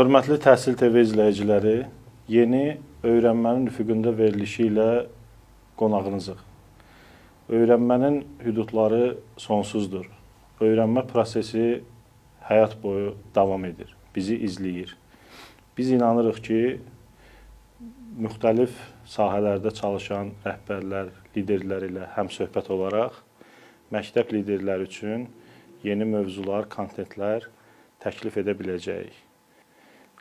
Hörmətli Təhsil TV izləyiciləri, yeni öyrənmənin üfüqündə verilişi ilə qonağınızıq. Öyrənmənin hüdudları sonsuzdur. Öyrənmə prosesi həyat boyu davam edir, bizi izləyir. Biz inanırıq ki, müxtəlif sahələrdə çalışan rəhbərlər, liderlər ilə həmsöhbət olaraq məktəb liderləri üçün yeni mövzular, kontentlər təklif edə biləcəyik.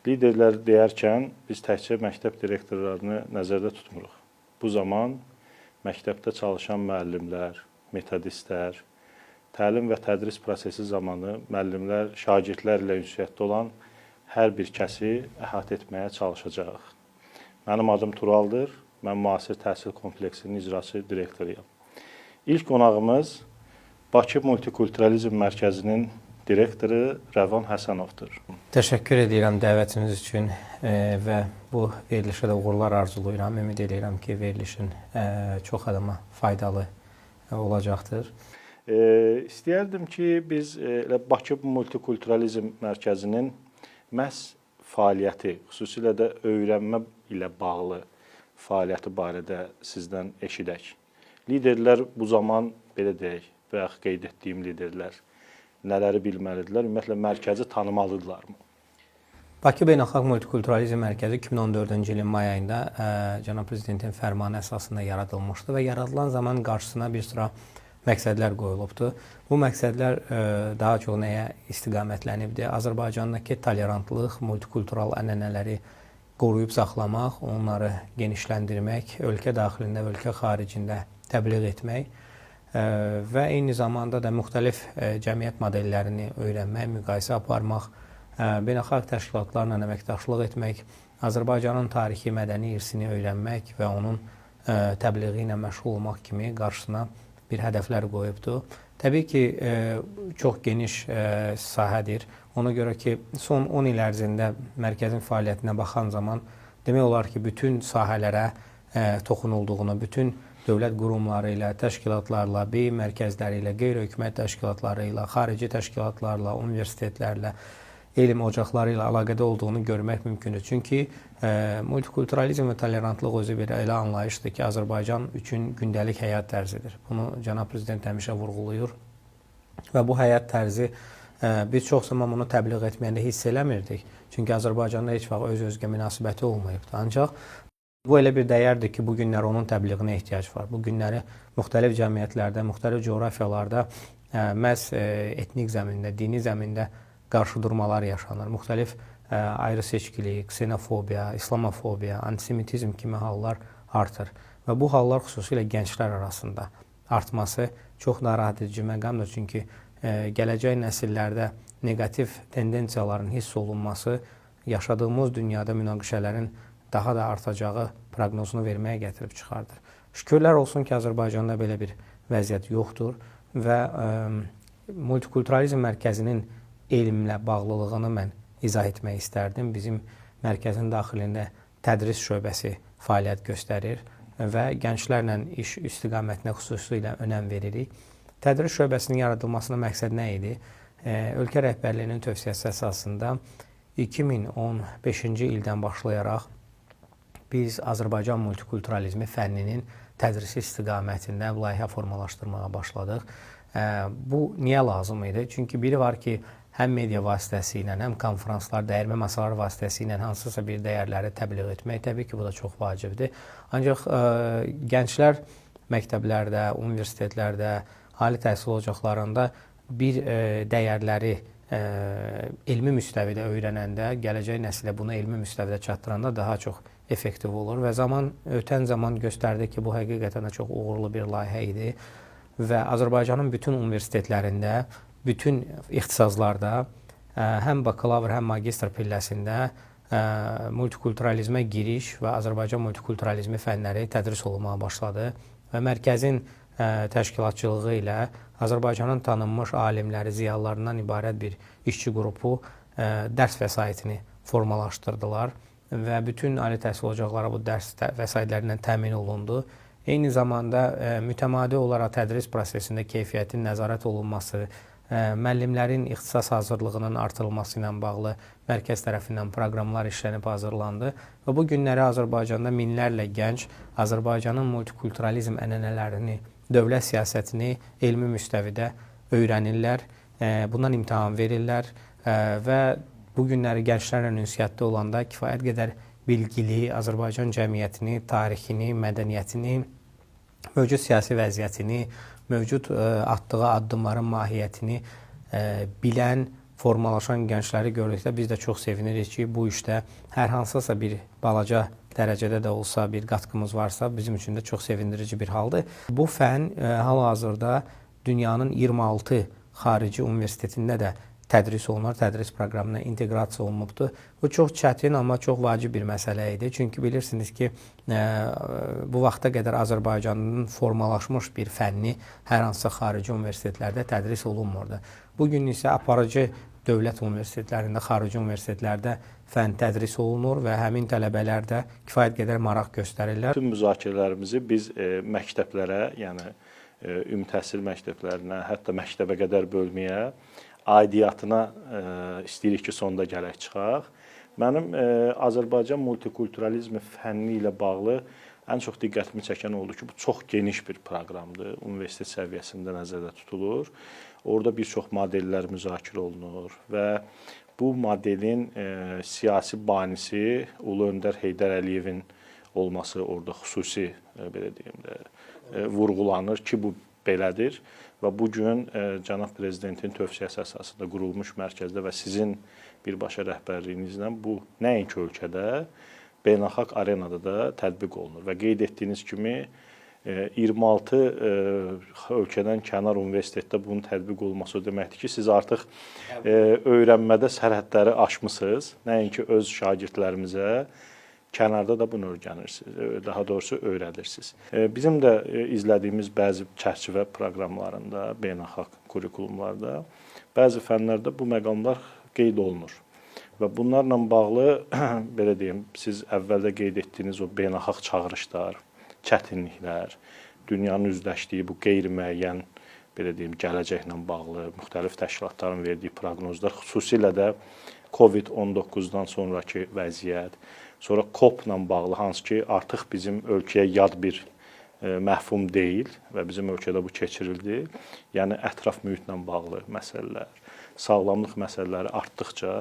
Liderlər deyərkən biz təkcə məktəb direktorlarını nəzərdə tutmuruq. Bu zaman məktəbdə çalışan müəllimlər, metodistlər, təlim və tədris prosesi zamanı müəllimlər, şagirdlərlə ünsiyyətdə olan hər bir kəsi əhatə etməyə çalışacağıq. Mənim adım Turaldır, mən müasir təhsil kompleksinin icraçı direktoruyam. İlk qonağımız Bakı Multikulturalizm Mərkəzinin direktoru Rəvan Həsənovdur. Təşəkkür edirəm dəvətiniz üçün və bu verilişə də uğurlar arzulayıram. Ümid edirəm ki, verilişin çox adama faydalı olacaqdır. İstəyərdim ki, biz Bakı Multikulturalizm Mərkəzinin məhz fəaliyyəti, xüsusilə də öyrənmə ilə bağlı fəaliyyəti barədə sizdən eşidək. Liderlər bu zaman, belə deyək, və yaxud qeyd etdiyim liderlər nələri bilməlidirlər, ümumiyyətlə mərkəzi tanımalıdırlarmı? Bakı Beynəlxalq Multikulturalizm Mərkəzi 2014-cü ilin may ayında Cənab Prezidentin fərmanı əsasında yaradılmışdı və yaradılan zaman qarşısına bir sıra məqsədlər qoyulubdur. Bu məqsədlər daha çox nəyə istiqamətlənibdir? Azərbaycandakı tolerantlıq, multikultural ənənələri qoruyub saxlamaq, onları genişləndirmək, ölkə daxilində və ölkə xaricində təbliğ etmək və eyni zamanda da müxtəlif cəmiyyət modellərini öyrənmək, müqayisə aparmaq, beynəlxalq təşkilatlarla əməkdaşlıq etmək, Azərbaycanın tarixi, mədəni irsini öyrənmək və onun təbliği ilə məşğul olmaq kimi qarşısına bir hədəflər qoyubdur. Təbii ki, çox geniş sahədir. Ona görə ki, son 10 il ərzində mərkəzin fəaliyyətinə baxan zaman demək olar ki, bütün sahələrə toxunulduğunu, bütün dövlət qurumları ilə, təşkilatlarla, beyin mərkəzləri ilə, qeyri-hökumət təşkilatları ilə, xarici təşkilatlarla, universitetlərlə, elm ocaqları ilə əlaqədə olduğunu görmək mümkündür. Çünki multikulturalizm və tolerantlıq özü bir elə anlayışdır ki, Azərbaycan üçün gündəlik həyat tərzidir. Bunu Cənab Prezident həmişə vurğulayır və bu həyat tərzi biz çox zaman bunu təbliğ etməyəndə hiss eləmirdik. Çünki Azərbaycanda heç vaxt öz-özgə münasibəti olmayıbdır. Ancaq bu elə bir dəyərdir ki, bu günlər onun təbliğinə ehtiyac var. Bu günləri müxtəlif cəmiyyətlərdə, müxtəlif coğrafiyalarda məhz etnik zəmində, dini zəmində qarşıdurmalar yaşanır. Müxtəlif ayrı-seçkilik, ksenofobiya, islamofobiya, antisemitizm kimi hallar artır. Və bu hallar xüsusilə gənclər arasında artması çox narahat edici məqamdır. Çünki gələcək nəsillərdə negativ tendensiyaların hiss olunması yaşadığımız dünyada münaqişələrin daha da artacağı proqnozunu verməyə gətirib çıxardır. Şükürlər olsun ki, Azərbaycanda belə bir vəziyyət yoxdur və Multikulturalizm Mərkəzinin elmlə bağlılığını mən izah etmək istərdim. Bizim mərkəzin daxilində tədris şöbəsi fəaliyyət göstərir və gənclərlə iş istiqamətinə xüsusilə önəm veririk. Tədris şöbəsinin yaradılmasının məqsəd nə idi? Ölkə rəhbərliyinin tövsiyəsi əsasında 2015-ci ildən başlayaraq biz Azərbaycan multikulturalizmi fənninin tədrisi istiqamətində layihə formalaşdırmağa başladıq. Bu niyə lazım idi? Çünki biri var ki, həm media vasitəsilə, həm konferanslar, dəyərmə masaları vasitəsilə hansısa bir dəyərləri təbliğ etmək, təbii ki, bu da çox vacibdir. Ancaq gənclər məktəblərdə, universitetlərdə, ali təhsil ocaqlarında bir dəyərləri elmi müstəvidə öyrənəndə, gələcək nəsilə bunu elmi müstəvidə çatdıranda daha çox effektiv olur və ötən zaman göstərdi ki, bu həqiqətən də çox uğurlu bir layihə idi və Azərbaycanın bütün universitetlərində, bütün ixtisaslarda, həm bakalavr, həm magistr pilləsində multikulturalizmə giriş və Azərbaycan multikulturalizmi fənləri tədris olunmağa başladı və mərkəzin təşkilatçılığı ilə Azərbaycanın tanınmış alimləri, ziyalılarından ibarət bir işçi qrupu dərs vəsaitini formalaşdırdılar və bütün ali təhsil ocaqları bu dərs vəsaitlərindən təmin olundu. Eyni zamanda mütəmadi olaraq tədris prosesində keyfiyyətin nəzarət olunması, müəllimlərin ixtisas hazırlığının artırılması ilə bağlı mərkəz tərəfindən proqramlar işlənib hazırlandı və bu günləri Azərbaycanda minlərlə gənc Azərbaycanın multikulturalizm ənənələrini, dövlət siyasətini elmi müstəvidə öyrənirlər, bundan imtahan verirlər və bu günləri gənclərlə ünsiyyətdə olanda kifayət qədər bilgili Azərbaycan cəmiyyətini, tarixini, mədəniyyətini, mövcud siyasi vəziyyətini, mövcud atdığı addımların mahiyyətini bilən, formalaşan gəncləri gördükdə biz də çox sevinirik ki, bu işdə hər hansısa bir balaca dərəcədə də olsa bir qatqımız varsa, bizim üçün də çox sevindirici bir haldır. Bu fən hal-hazırda dünyanın 26 xarici universitetində də tədris olunur, tədris proqramına inteqrasiya olunubdur. Bu çox çətin, amma çox vacib bir məsələ idi. Çünki bilirsiniz ki, bu vaxta qədər Azərbaycanın formalaşmış bir fənni hər hansısa xarici universitetlərdə tədris olunmurdu. Bugün isə aparıcı dövlət universitetlərində, xarici universitetlərdə fən tədris olunur və həmin tələbələr də kifayət qədər maraq göstərirlər. Bütün müzakirələrimizi biz məktəblərə, yəni ümumi təhsil məktəblərinə, hətta məktəbə qədər bölməyə, aidiyyatına istəyirik ki, sonda gələk çıxaq. Mənim Azərbaycan multikulturalizmi fənni ilə bağlı ən çox diqqətimi çəkən oldu ki, bu çox geniş bir proqramdır. Universitet səviyyəsində nəzərdə tutulur. Orada bir çox modellər müzakirə olunur və bu modelin siyasi banisi Ulu Öndər Heydər Əliyevin olması orada xüsusi belə deyim də vurğulanır ki, bu belədir və bu gün cənab prezidentin tövsiyəsi əsasında qurulmuş mərkəzdə və sizin birbaşa rəhbərliyinizlə bu nəinki ölkədə, beynəlxalq arenada da tətbiq olunur və qeyd etdiyiniz kimi 26 ölkədən kənar universitetdə bunun tətbiq olması deməkdir ki, siz artıq öyrənmədə sərhədləri aşmısınız, nəinki öz şagirdlərimizə, kənarda da bunu öyrənirsiniz, daha doğrusu öyrədirsiniz. Bizim də izlədiyimiz bəzi çərçivə proqramlarında, beynəlxalq kurikulumlarda, bəzi fənlərdə bu məqamlar qeyd olunur. Və bunlarla bağlı, belə deyim, siz əvvəldə qeyd etdiyiniz o beynəlxalq çağırışlar, çətinliklər, dünyanın üzləşdiyi bu qeyri-müəyyən, belə deyim, gələcəklə bağlı müxtəlif təşkilatların verdiyi proqnozlar, xüsusilə də COVID-19-dan sonraki vəziyyət, sonra COP-la bağlı, hansı ki, artıq bizim ölkəyə yad bir məhfum deyil və bizim ölkədə bu keçirildi. Yəni, ətraf mühitlə bağlı məsələlər, sağlamlıq məsələləri artdıqca,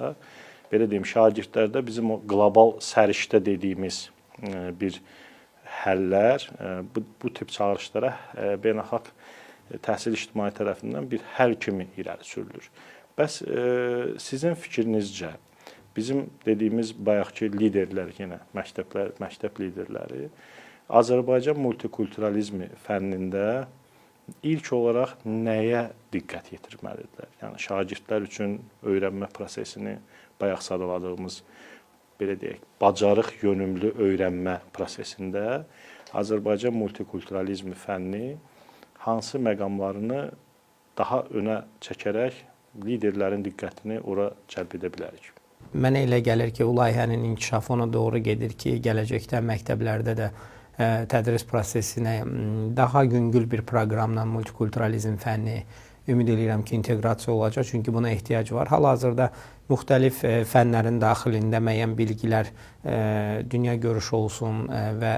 belə deyim, şagirdlərdə bizim o qlobal səriştə dediyimiz bir həllər, bu tip çağırışlara beynəlxalq təhsil ictimai tərəfindən bir həll kimi irəli sürülür. Bəs sizin fikrinizcə, bizim dediyimiz bayaqki liderlər, yenə məktəb liderləri, Azərbaycan multikulturalizmi fənnində ilk olaraq nəyə diqqət yetirməlidirlər? Yəni, şagirdlər üçün öyrənmə prosesini, bayaq sadaladığımız, belə deyək, bacarıq yönümlü öyrənmə prosesində Azərbaycan multikulturalizmi fənni hansı məqamlarını daha önə çəkərək liderlərin diqqətini ora cəlb edə bilərik? Mənə elə gəlir ki, o layihənin inkişafı ona doğru gedir ki, gələcəkdə məktəblərdə də tədris prosesinə daha yüngül bir proqramla multikulturalizm fənni ümid edirəm ki, inteqrasiya olacaq. Çünki buna ehtiyac var. Hal-hazırda müxtəlif fənlərin daxilində müəyyən bilgilər, dünya görüşü olsun və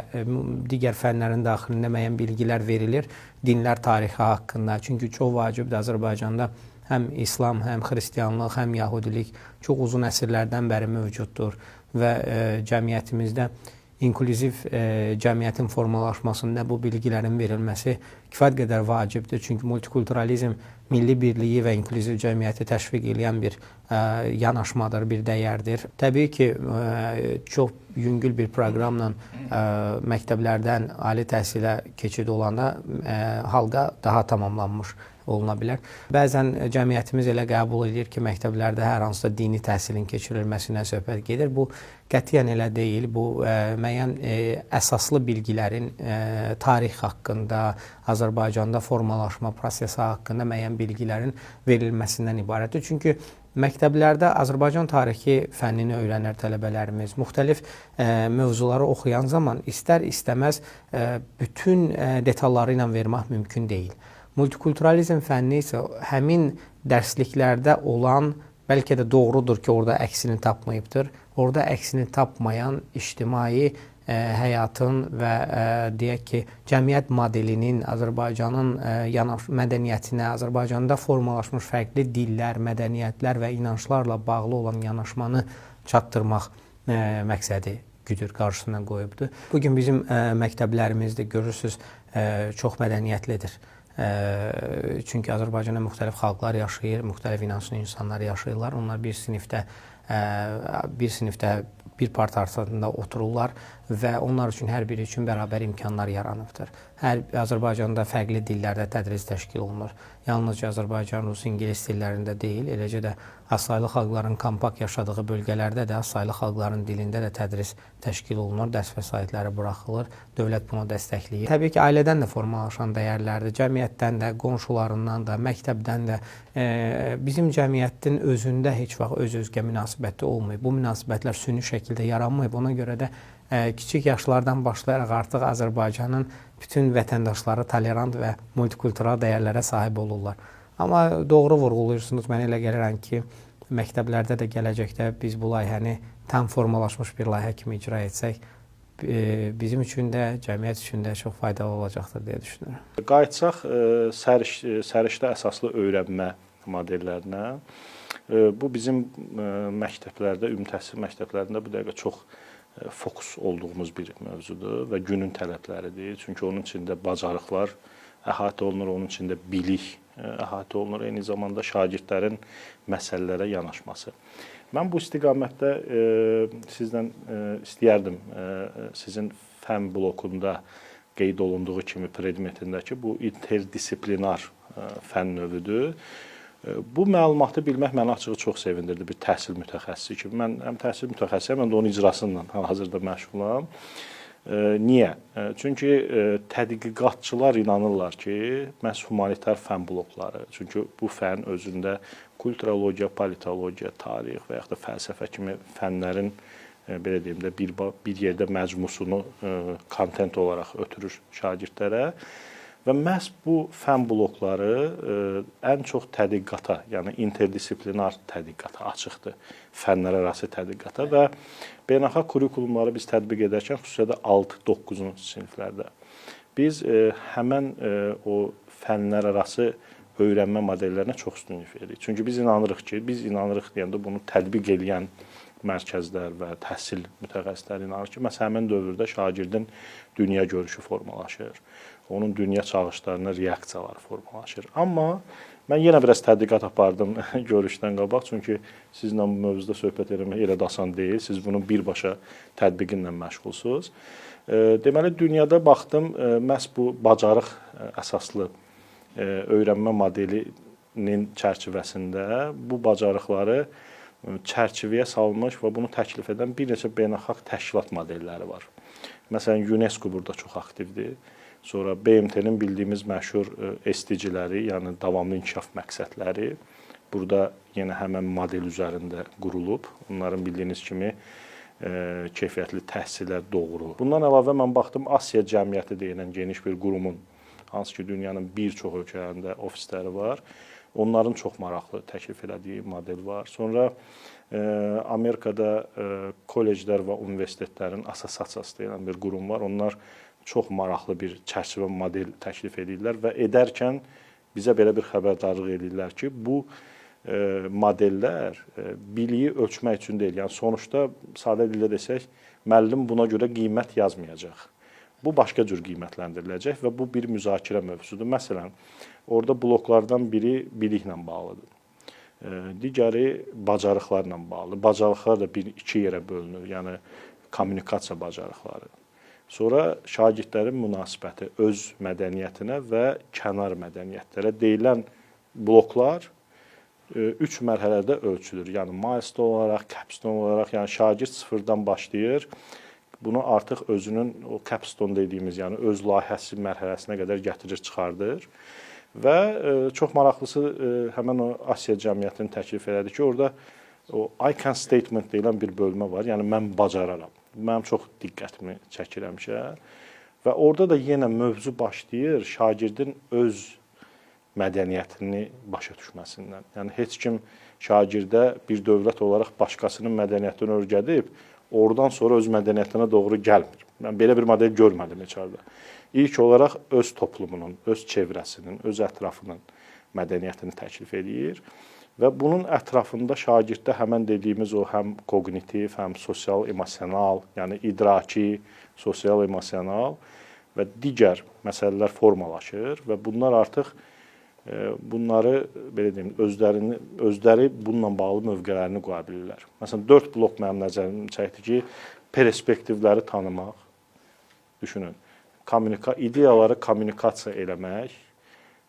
digər fənlərin daxilində müəyyən bilgilər verilir. Dinlər tarixi haqqında. Çünki çox vacibdir Azərbaycanda həm İslam, həm xristianlıq, həm yahudilik çox uzun əsrlərdən bəri mövcuddur və cəmiyyətimizdə inklüziv cəmiyyətin formalaşmasında bu bilgilərin verilməsi kifayət qədər vacibdir. Çünki multikulturalizm milli birliyi və inklüziv cəmiyyəti təşviq edən bir yanaşmadır, bir dəyərdir. Təbii ki, çox yüngül bir proqramla məktəblərdən ali təhsilə keçid olanda halqa daha tamamlanmış oluna bilər. Bəzən cəmiyyətimiz elə qəbul edir ki, məktəblərdə hər hansısa dini təhsilin keçirilməsindən söhbət gedir. Bu qətiyyən elə deyil. Bu müəyyən əsaslı bilgilərin tarix haqqında, Azərbaycanda formalaşma prosesi haqqında müəyyən bilgilərin verilməsindən ibarətdir. Çünki məktəblərdə Azərbaycan tarixi fənnini öyrənər tələbələrimiz. Müxtəlif mövzuları oxuyan zaman istər-istəməz bütün detalları ilə vermək mümkün deyil. Multikulturalizm fənni isə həmin dərsliklərdə olan, bəlkə də doğrudur ki, orada əksini tapmayıbdır. Orada əksini tapmayan ictimai həyatın və deyək ki, cəmiyyət modelinin, Azərbaycanın mədəniyyətinə, Azərbaycanda formalaşmış fərqli dillər, mədəniyyətlər və inanclarla bağlı olan yanaşmanı çatdırmaq məqsədi güdür, qarşısına qoyubdur. Bugün bizim məktəblərimizdə görürsünüz, çox mədəniyyətlidir. Çünki Azərbaycanda müxtəlif xalqlar yaşayır, müxtəlif inanclı insanlar yaşayırlar. Onlar bir sinifdə bir part arasında otururlar və onlar üçün hər biri üçün bərabər imkanlar yaranıbdır. Azərbaycanda fərqli dillərdə tədris təşkil olunur. Yalnızca Azərbaycan, rus, ingilis dillərində deyil, eləcə də azsaylı xalqların kompakt yaşadığı bölgələrdə də azsaylı xalqların dilində də tədris təşkil olunur, dərs vəsaitləri buraxılır, dövlət bunu dəstəkləyir. Təbii ki, ailədən də formalaşan dəyərlərdir, cəmiyyətdən də, qonşularından da, məktəbdən də. Bizim cəmiyyətin özündə heç vaxt öz-özgə münasibəti olmayıb. Bu münasibətlər süni şəkildə yaranmayıb. Ona görə də kiçik yaşlardan başlayaraq artıq Azərbaycanın bütün vətəndaşları tolerant və multikultural dəyərlərə sahib olurlar. Amma doğru vurğulayırsınız, mənə elə gəlirəm ki, məktəblərdə də gələcəkdə biz bu layihəni tam formalaşmış bir layihə kimi icra etsək, bizim üçün də, cəmiyyət üçün də çox faydalı olacaqdır deyə düşünürəm. Qayıtsaq səriştə əsaslı öyrənmə modellərinə, bu bizim məktəblərdə, ümumi təhsil məktəblərində bu dəqiqə çox fokus olduğumuz bir mövzudur və günün tələbləridir. Çünki onun içində bacarıqlar əhatə olunur, onun içində bilik əhatə olunur, eyni zamanda şagirdlərin məsələlərə yanaşması. Mən bu istiqamətdə sizdən istəyərdim, sizin fən blokunda qeyd olunduğu kimi predmetindəki bu interdisiplinar fən növüdür. Bu məlumatı bilmək məni açığı çox sevindirdi bir təhsil mütəxəssisi kimi. Mən həm təhsil mütəxəssisiyəm, həm də onun icrasıyla hal-hazırda məşğulam. Niyə? Çünki tədqiqatçılar inanırlar ki, məhz humanitar fən blokları, çünki bu fən özündə kulturologiya, politologiya, tarix və yaxud da fəlsəfə kimi fənlərin belə deyim də bir yerdə məcmusunu kontent olaraq ötürür şagirdlərə. Və məhz bu fən blokları ən çox tədqiqata, yəni interdisiplinar tədqiqata açıqdır, fənlər arası tədqiqata və beynəlxalq kurikulumları biz tətbiq edərkən xüsusilə 6-9-cu siniflərdə biz həmən o fənlər arası öyrənmə modellərinə çox üstünlük veririk. Çünki biz inanırıq deyəndə bunu tətbiq edən mərkəzlər və təhsil mütəxəssisləri inanır ki, məhz həmin dövrdə şagirdin dünya görüşü formalaşır. Onun dünya çağırışlarına reaksiyalar formalaşır. Amma mən yenə biraz tədqiqat apardım görüşdən qabaq. Çünki sizinlə bu mövzuda söhbət etmək elə də asan deyil. Siz bunun birbaşa tətbiqinlə məşğulsunuz. Deməli, dünyada baxdım, məhz bu bacarıq əsaslı öyrənmə modelinin çərçivəsində bu bacarıqları çərçivəyə salınmış və bunu təklif edən bir neçə beynəlxalq təşkilat modelləri var. Məsələn, UNESCO burada çox aktivdir. Sonra BMT-nin bildiyimiz məşhur SDG-ləri, yəni davamlı inkişaf məqsədləri burada yenə həmən model üzərində qurulub. Onların bildiyiniz kimi keyfiyyətli təhsilə doğru. Bundan əlavə mən baxdım, Asiya Cəmiyyəti deyilən geniş bir qurumun, hansı ki dünyanın bir çox ölkələrində ofisləri var. Onların çox maraqlı təklif elədiyi model var. Sonra Amerikada kolleclər və universitetlərin assosiasiyası deyilən bir qurum var. Onlar çox maraqlı bir çərçivə model təklif edirlər və edərkən bizə belə bir xəbərdarlıq edirlər ki, bu modellər biliyi ölçmək üçün deyil. Yəni sonuçta sadə dillə desək, müəllim buna görə qiymət yazmayacaq. Bu başqa cür qiymətləndiriləcək və bu bir müzakirə mövzusudur. Məsələn, orada bloklardan biri biliklə bağlıdır. Digəri bacarıqlarla bağlıdır. Bacarıqlar da iki yerə bölünür, yəni kommunikasiya bacarıqları. Sonra şagirdlərin münasibəti öz mədəniyyətinə və kənar mədəniyyətlərə deyilən bloklar 3 mərhələdə ölçülür. Yəni milestone olaraq, capstone olaraq, yəni şagird sıfırdan başlayır. Bunu artıq özünün o capstone dediyimiz, yəni öz layihəsi mərhələsinə qədər gətirir, çıxardır. Və çox maraqlısı həmən o Asiya Cəmiyyətinin təklif elədi ki, orada o I can statement deyilən bir bölmə var. Yəni mən bacararam. Mənim çox diqqətimi çəkir həmişə. Və orada da yenə mövzu başlayır şagirdin öz mədəniyyətini başa düşməsindən. Yəni heç kim şagirdə bir dövlət olaraq başqasının mədəniyyətini öyrədib, oradan sonra öz mədəniyyətinə doğru gəlmir. Mən belə bir model görmədim heç halda. İlk olaraq öz toplumunun, öz çevrəsinin, öz ətrafının mədəniyyətini təklif edir və bunun ətrafında şagirddə həmən dediyimiz o həm koqnitiv, həm sosial-emosional, yəni idraki, sosial-emosional və digər məsələlər formalaşır və bunlar artıq bunları belə deyim, özləri bununla bağlı mövqelərini qoya bilirlər. Məsələn, 4 blok mənim nəzərim çəkdi ki, perspektivləri tanımaq, düşünün, ideyaları kommunikasiya eləmək,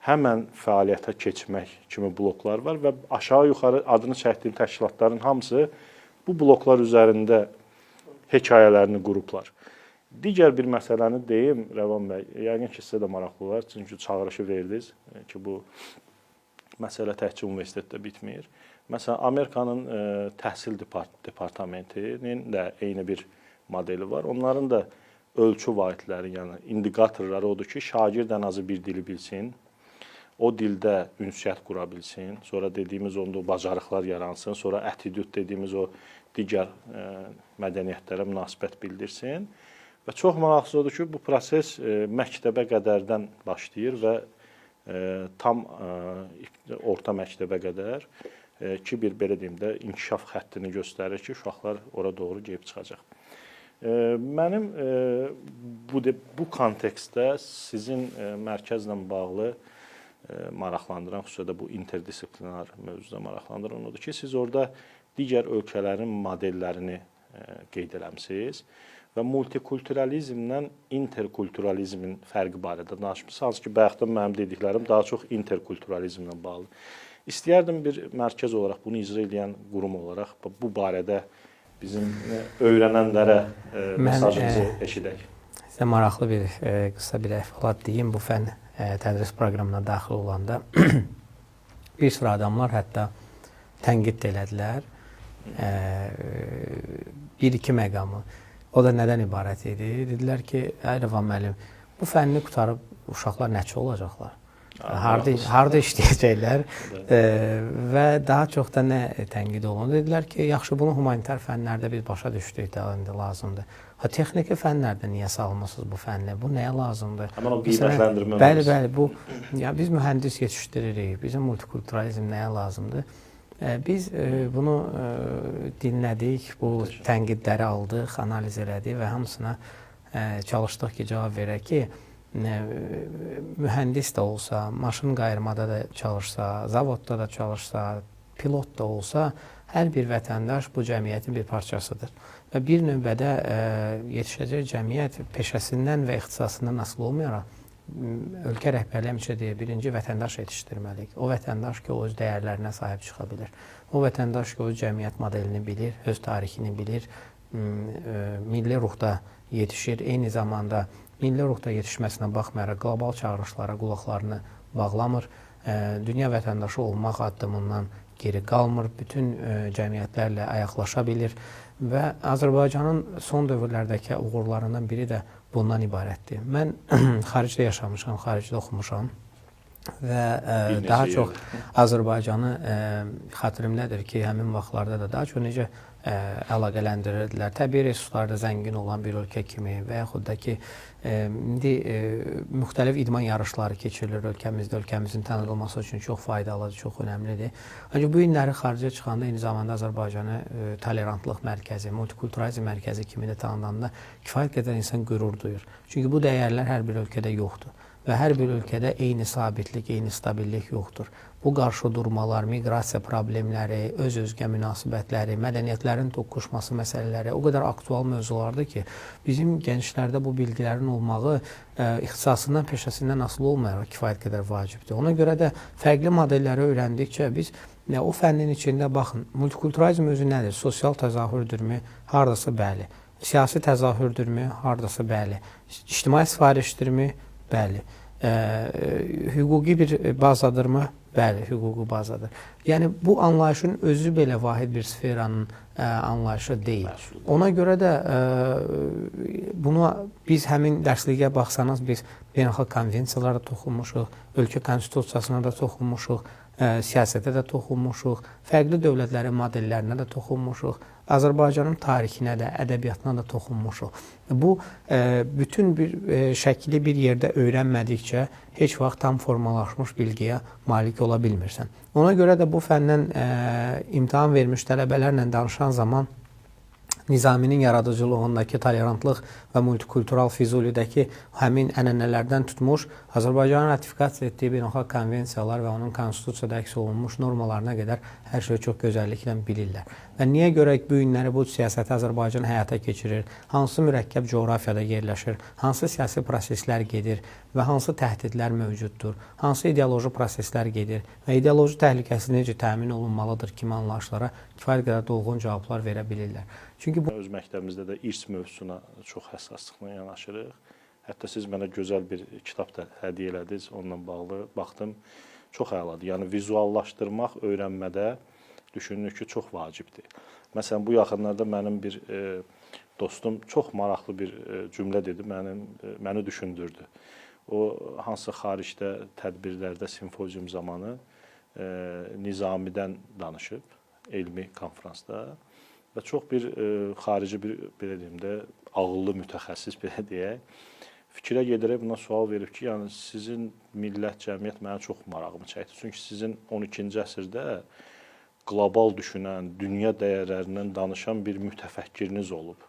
həmən fəaliyyətə keçmək kimi bloklar var və aşağı-yuxarı adını çəkdiyim təşkilatların hamısı bu bloklar üzərində hekayələrini qurublar. Digər bir məsələni deyim, Rəvan bəy, yəqin ki, sizə də maraqlı olar, çünki çağırışı verdiniz ki, bu məsələ təkcə universitetdə bitmir. Məsələn, Amerikanın təhsil departamentinin də eyni bir modeli var. Onların da ölçü vahidləri, yəni indikatorları odur ki, şagird ən azı bir dili bilsin, o dildə ünsiyyət qura bilsin, sonra dediyimiz onda o bacarıqlar yaransın, sonra attitüd dediyimiz o digər mədəniyyətlərə münasibət bildirsin. Və çox maraqlısı odur ki, bu proses məktəbə qədərdən başlayır və tam orta məktəbə qədər ki, bir belə deyim də inkişaf xəttini göstərir ki, uşaqlar ora doğru gedib çıxacaq. Mənim bu kontekstdə sizin mərkəzlə bağlı maraqlandıran, xüsusilə bu interdisiplinar mövzuda maraqlandıran odur ki, siz orada digər ölkələrin modellərini qeyd eləmisiniz və multikulturalizmlə interkulturalizmin fərqi barədə danışmısınız ki, bayaqdan mənim dediklərim daha çox interkulturalizmlə bağlı. İstəyərdim bir mərkəz olaraq, bunu icra edən qurum olaraq bu barədə bizim öyrənənlərə mesajınızı eşidək. Sizə maraqlı bir, qısa bir əhvalat deyim. Bu fənn tədris proqramına daxil olanda bir sıra adamlar hətta tənqid elədilər. Bir-iki məqamı. O da nədən ibarət idi? Dedilər ki, Rəvan müəllim, bu fənni qutarıb uşaqlar nəçi olacaqlar? Harda işləyəcəklər və daha çox da nə tənqid olundu? Dedilər ki, yaxşı, bunu humanitar fənlərdə biz başa düşdük də indi lazımdır. Texniki fənlərdə niyə salmısınız bu fənlə? Bu nəyə lazımdır? Həmən o qiymətləndirmə. Bəli, bu biz mühəndis yetişdiririk. Bizim multikulturalizm nəyə lazımdır? Biz bunu dinlədik, bu tənqidləri aldıq, analiz elədik və hamısına çalışdıq ki, cavab verək ki, mühəndis də olsa, maşın qayırmada da çalışsa, zavodda da çalışsa, pilot da olsa, hər bir vətəndaş bu cəmiyyətin bir parçasıdır. Və bir növbədə yetişəcək cəmiyyət peşəsindən və ixtisasından asılı olmayaraq, ölkə rəhbərliyi həmişə deyir, birinci vətəndaş yetişdirməliyik. O vətəndaş ki, o öz dəyərlərinə sahib çıxa bilir. O vətəndaş ki, o cəmiyyət modelini bilir, öz tarixini bilir, milli ruhda yetişir. Eyni zamanda milli ruhda yetişməsinə baxmayaraq qlobal çağırışlara qulaqlarını bağlamır. Dünya vətəndaşı olmaq addımından geri qalmır. Bütün cəmiyyətlərlə ayaqlaşa bilir və Azərbaycanın son dövrlərdəki uğurlarından biri də bundan ibarətdir. Mən xaricdə yaşamışam, xaricdə oxumuşam və daha çox Azərbaycanı xatirimdədir ki, həmin vaxtlarda da daha çox necə əlaqələndirirdilər. Təbii resurslarda zəngin olan bir ölkə kimi və yaxud da ki, indi müxtəlif idman yarışları keçirilir ölkəmizdə, ölkəmizin tanınılması üçün çox faydalıdır, çox önəmlidir. Ancaq bu günləri xaricə çıxanda eyni zamanda Azərbaycanı tolerantlıq mərkəzi, multikulturalizm mərkəzi kimi də tanınanda kifayət qədər insan qürur duyur. Çünki bu dəyərlər hər bir ölkədə yoxdur və hər bir ölkədə eyni sabitlik, eyni stabillik yoxdur. Bu qarşıdurmalar, miqrasiya problemləri, öz-özgə münasibətləri, mədəniyyətlərin toqquşması məsələləri o qədər aktual mövzulardır ki, bizim gənclərdə bu bilgilərin olmağı ixtisasından, peşəsindən asılı olmayaraq kifayət qədər vacibdir. Ona görə də fərqli modelləri öyrəndikcə biz o fənnin içində baxın, multikulturalizm özü nədir? Sosial təzahürdürmü? Hardasa bəli. Siyasi təzahürdürmü? Hardasa bəli. İctimai sifarişdirmi? Bəli. hüquqi bir bazadırmı? Bəli, hüquqi bazadır. Yəni bu anlayışın özü belə vahid bir sferanın anlayışı deyil. Ona görə də bunu biz həmin dərsliyə baxsanız biz beynəlxalq konvensiyalara toxunmuşuq, ölkə konstitusiyasına da toxunmuşuq, siyasətə də toxunmuşuq, fərqli dövlətlərin modellərinə də toxunmuşuq, Azərbaycanın tarixinə də, ədəbiyyatına da toxunmuşuq. Bu bütün bir şəkli bir yerdə öyrənmədikcə heç vaxt tam formalaşmış bilgiyə malik ola bilmirsən. Ona görə də bu fəndən imtahan vermiş tələbələrlə danışan zaman Nizaminin yaradıcılığındakı tolerantlıq və multikultural Füzulidəki həmin ənənələrdən tutmuş, Azərbaycanın ratifikasiya etdiyi beynəlxalq konvensiyalar və onun konstitusiyada əks olunmuş normalarına qədər hər şeyi çox gözəlliklə bilirlər. Və niyə görə bu günləri bu siyasəti Azərbaycan həyata keçirir, hansı mürəkkəb coğrafiyada yerləşir, hansı siyasi proseslər gedir və hansı təhdidlər mövcuddur, hansı ideoloji proseslər gedir və ideoloji təhlükəsi necə təmin olunmalıdır kimi anlayışlara kifayət qədər dolğun cavablar verə bilirlər. Çünki bu öz məktəbimizdə də irs mövzusuna çox həssaslıqla yanaşırıq. Hətta siz mənə gözəl bir kitab da hədiyyə elədiniz, onunla bağlı baxdım. Çox əladır. Yəni vizuallaşdırmaq öyrənmədə düşünürük ki, çox vacibdir. Məsələn, bu yaxınlarda mənim bir dostum çox maraqlı bir cümlə dedi, məni düşündürdü. O hansı xaricdə tədbirlərdə simpozium zamanı Nizamidən danışıb, elmi konfransda. Və çox bir xarici bir, belə deyim də, ağıllı mütəxəssis, belə deyək, fikrə gedərək buna sual verib ki, yəni sizin millət, cəmiyyət mənə çox marağımı çəkdi. Çünki sizin 12-ci əsrdə qlobal düşünən, dünya dəyərlərindən danışan bir mütəfəkkiriniz olub.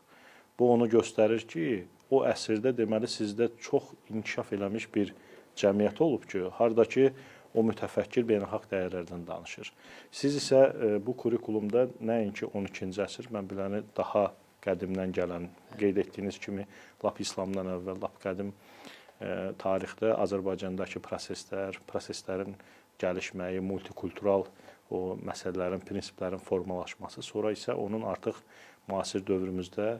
Bu onu göstərir ki, o əsrdə deməli sizdə çox inkişaf eləmiş bir cəmiyyət olub ki, hardakı o mütəfəkkir beynəlxalq dəyərlərdən danışır. Siz isə bu kurikulumda nəinki 12-ci əsr, mən biləni daha qədimdən gələn, qeyd etdiyiniz kimi, lap İslamdan əvvəl, lap qədim tarixdə Azərbaycandakı proseslərin gəlişməyi, multikultural o məsələlərin, prinsiplərin formalaşması, sonra isə onun artıq müasir dövrümüzdə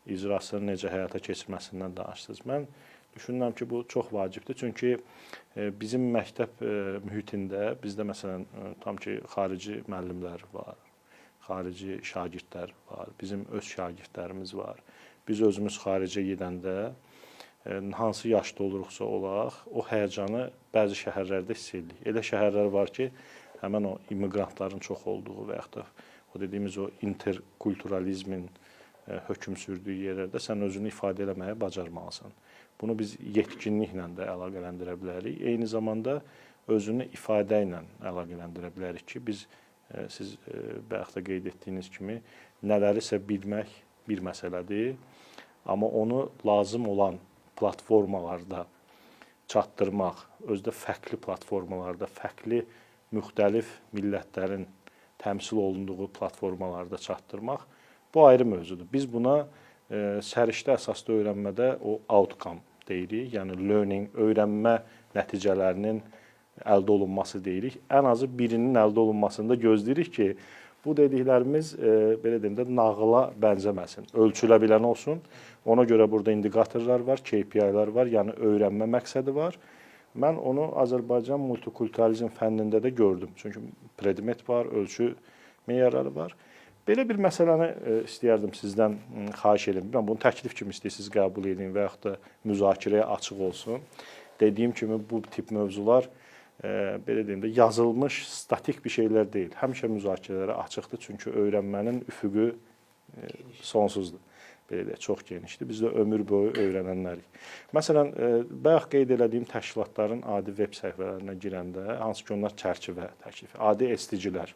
icrasını necə həyata keçirməsindən danışdınız. Mən düşünürəm ki, bu çox vacibdir. Çünki bizim məktəb mühitində bizdə məsələn tam ki xarici müəllimlər var, xarici şagirdlər var, bizim öz şagirdlərimiz var. Biz özümüz xaricə gedəndə hansı yaşda oluruqsa olaq, o həyəcanı bəzi şəhərlərdə hiss edirik. Elə şəhərlər var ki, həmin o immiqrantların çox olduğu və yaxud da o dediyimiz o interkulturalizmin hökm sürdüyü yerlərdə sən özünü ifadə eləməyə bacarmalısan. Bunu biz yetkinliklə də əlaqələndirə bilərik. Eyni zamanda özünü ifadə ilə əlaqələndirə bilərik ki, biz siz bayaq da qeyd etdiyiniz kimi nələrisə bilmək bir məsələdir, amma onu lazım olan platformalarda çatdırmaq, özdə fərqli platformalarda, fərqli müxtəlif millətlərin təmsil olunduğu platformalarda çatdırmaq bu ayrı mövzudur. Biz buna səriştə əsaslı öyrənmədə o outcome deyirik, yəni learning, öyrənmə nəticələrinin əldə olunması deyirik. Ən azı birinin əldə olunmasında gözləyirik ki, bu dediklərimiz belə deyim də nağıla bənzəməsin, ölçülə bilən olsun. Ona görə burada indikatorlar var, KPI-lər var, yəni öyrənmə məqsədi var. Mən onu Azərbaycan multikulturalizm fənnində də gördüm. Çünki predmet var, ölçü meyarları var. Belə bir məsələni istəyərdim sizdən xahiş edim. Mən bunu təklif kimi istəyirsiniz qəbul edin və yaxud da müzakirəyə açıq olsun. Dediyim kimi bu tip mövzular belə deyim də yazılmış statik bir şeylər deyil. Həmişə müzakirələrə açıqdır, çünki öyrənmənin üfüqü sonsuzdur. Belə deyək, çox genişdir. Biz də ömür boyu öyrənənlərik. Məsələn, bayaq qeyd elədiyim təşkilatların adi veb səhifələrinə girəndə, hansı ki onlar çərçivə təklif, adi SDG-lər.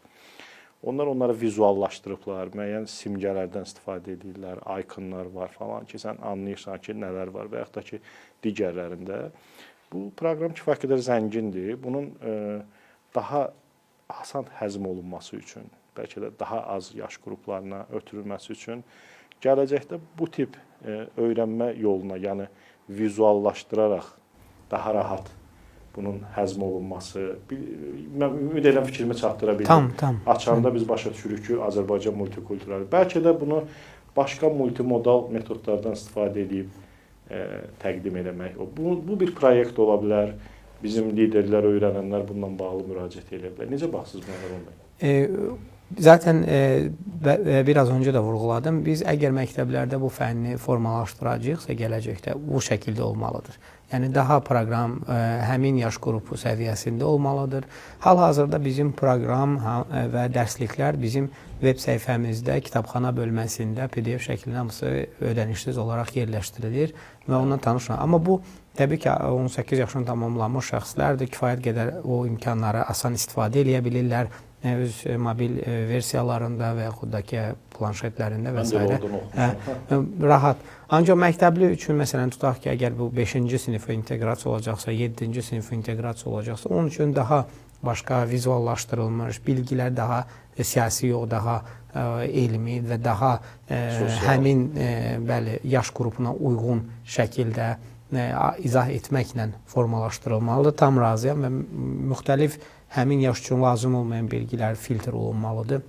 Onlar onları vizuallaşdırıblar, müəyyən simgələrdən istifadə edirlər, ikonlar var falan ki, sən anlayırsan ki, nələr var və yaxud da ki, digərlərində. Bu proqram kifayət qədər zəngindir. Bunun daha asan həzm olunması üçün, bəlkə də daha az yaş qruplarına ötürülməsi üçün gələcəkdə bu tip öyrənmə yoluna, yəni vizuallaşdıraraq daha rahat bunun həzm olunması, mən ümid edirəm fikrimi çatdıra bildim. Tam. Açanda biz başa düşürük ki, Azərbaycan multikultural. Bəlkə də bunu başqa multimodal metodlardan istifadə edib təqdim etmək. Bu bir proyekt ola bilər. Bizim liderlər, öyrənənlər bununla bağlı müraciət edə bilər. Necə baxırsınız buna Rəvan bəy? Zaten biraz önce de vurguladım. Biz əgər məktəblərdə bu fənni formalaşdıracaqsa, gələcəkdə bu şəkildə olmalıdır. Yəni daha proqram həmin yaş qrupu səviyyəsində olmalıdır. Hal-hazırda bizim proqram və dərsliklər bizim veb səhifəmizdə, kitabxana bölməsində PDF şəklində hamısı ödənişsiz olaraq yerləşdirilir və onunla tanışlar. Amma bu təbii ki 18 yaşını tamamlamış şəxslərdir. Kifayət qədər o imkanları asan istifadə edə bilirlər. Öz mobil versiyalarında və yaxud da ki planşetlərində və s. Rahat. Ancaq məktəbli üçün məsələn tutaq ki, əgər bu 5-ci sinifə inteqrasiya olacaqsa, 7-ci sinifə inteqrasiya olacaqsa, onun üçün daha başqa vizuallaşdırılmış bilgilər, daha siyasi yox, daha elmi və daha həmin bəli yaş qrupuna uyğun şəkildə izah etməklə formalaşdırılmalıdır. Tam razıyam və müxtəlif həmin yaş üçün lazım olmayan bilgilər filtr olunmalıdır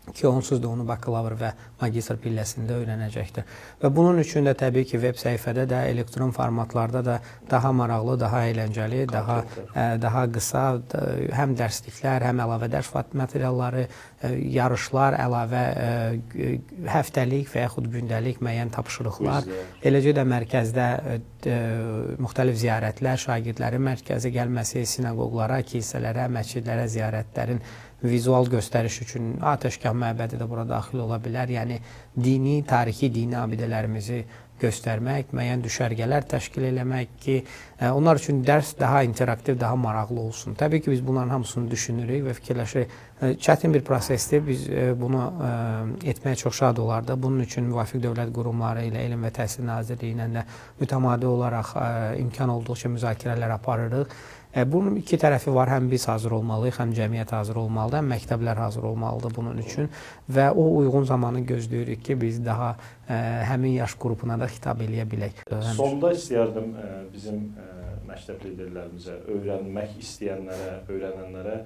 ki, onsuz da onu bakalavr və magistr pilləsində öyrənəcəkdir. Və bunun üçün də təbii ki, veb səhifədə də, elektron formatlarda da daha maraqlı, daha əyləncəli, daha qısa, həm dərsliklər, həm əlavə dərs materialları, yarışlar, əlavə həftəlik və yaxud gündəlik müəyyən tapşırıqlar, eləcə də mərkəzdə müxtəlif ziyarətlər, şagirdlərin mərkəzə gəlməsi, sinagoglara, kilsələrə, məscidlərə ziyarətlərin vizual göstəriş üçün Atəşgah məbədi də bura daxil ola bilər. Yəni dini, tarixi dini abidələrimizi göstərmək, müəyyən düşərgələr təşkil eləmək ki, onlar üçün dərs daha interaktiv, daha maraqlı olsun. Təbii ki, biz bunların hamısını düşünürük və fikirləşirik. Çətin bir prosesdir. Biz bunu etməyə çox şad olardıq. Bunun üçün müvafiq dövlət qurumları ilə, Elm və Təhsil Nazirliyi ilə də mütəmadi olaraq imkan olduqca müzakirələr aparırıq. Bunun iki tərəfi var. Həm biz hazır olmalıyıq, həm cəmiyyət hazır olmalıdır, həm məktəblər hazır olmalıdır bunun üçün. Və o uyğun zamanı gözləyirik ki, biz daha həmin yaş qrupuna da xitab eləyə bilək. Sonda istəyərdim bizim məktəb liderlərimizə, öyrənmək istəyənlərə, öyrənənlərə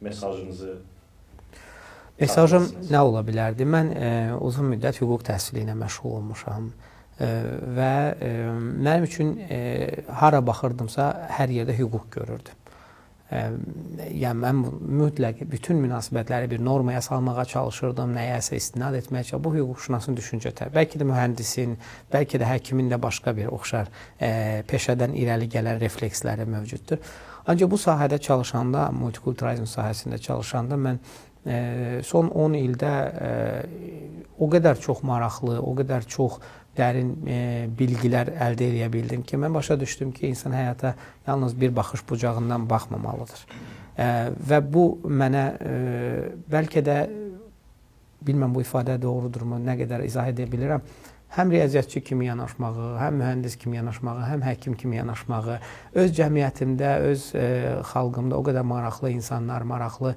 mesajınızı Mesajım nə ola bilərdi? Mən uzun müddət hüquq təhsili ilə məşğul olmuşam. Və mənim üçün hara baxırdımsa hər yerdə hüquq görürdüm. Yəni mən mütləq bütün münasibətləri bir normaya salmağa çalışırdım, nəyəsə istinad etməyə çalışırdım. Bu hüquqşünasın düşüncələri. Bəlkə də mühəndisin, bəlkə də həkimin də başqa bir oxşar peşədən irəli gələn refleksləri mövcuddur. Ancaq bu sahədə çalışanda, multikulturalizm sahəsində çalışanda mən son 10 ildə o qədər çox maraqlı, o qədər çox dərin bilgilər əldə edə bildim ki, mən başa düşdüm ki, insan həyata yalnız bir baxış bucağından baxmamalıdır. Və bu mənə bəlkə də, bilməm bu ifadə doğrudurmu, nə qədər izah edə bilirəm, həm riyaziyyatçı kimi yanaşmağı, həm mühəndis kimi yanaşmağı, həm həkim kimi yanaşmağı, öz cəmiyyətimdə, öz xalqımda o qədər maraqlı insanlar, maraqlı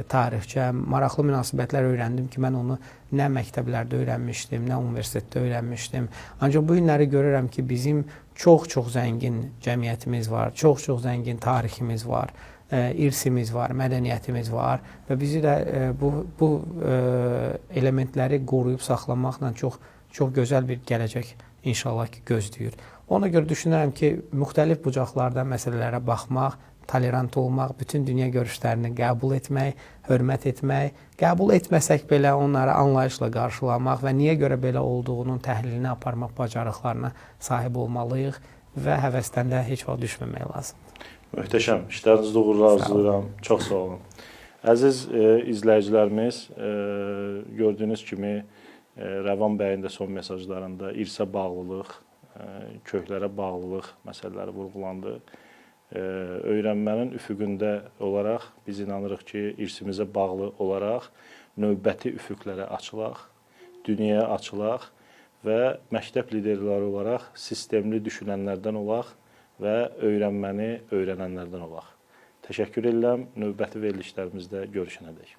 tarixçə, maraqlı münasibətlər öyrəndim ki, mən onu nə məktəblərdə öyrənmişdim, nə universitetdə öyrənmişdim. Ancaq bu günləri görürəm ki, bizim çox-çox zəngin cəmiyyətimiz var, çox-çox zəngin tariximiz var, irsimiz var, mədəniyyətimiz var və bizi də bu elementləri qoruyub saxlamaqla çox gözəl bir gələcək inşallah ki, gözləyir. Ona görə düşünürəm ki, müxtəlif bucaqlardan məsələlərə baxmaq, tolerant olmaq, bütün dünya görüşlərini qəbul etmək, hörmət etmək, qəbul etməsək belə onları anlayışla qarşılamaq və niyə görə belə olduğunun təhlilini aparmaq bacarıqlarına sahib olmalıyıq və həvəsdən də heç vaxt düşməmək lazımdır. Möhtəşəm. İşlərinizdə uğurlar arzulayıram. Çox sağ olun. Əziz izləyicilərimiz, gördüyünüz kimi Rəvan bəyin də son mesajlarında irsə bağlılıq, köklərə bağlılıq məsələləri vurğulandı. Öyrənmənin üfüqündə olaraq biz inanırıq ki, irsimizə bağlı olaraq növbəti üfüqlərə açılaq, dünyaya açılaq və məktəb liderləri olaraq sistemli düşünənlərdən olaq və öyrənməni öyrənənlərdən olaq. Təşəkkür edirəm. Növbəti verilişlərimizdə görüşənədək.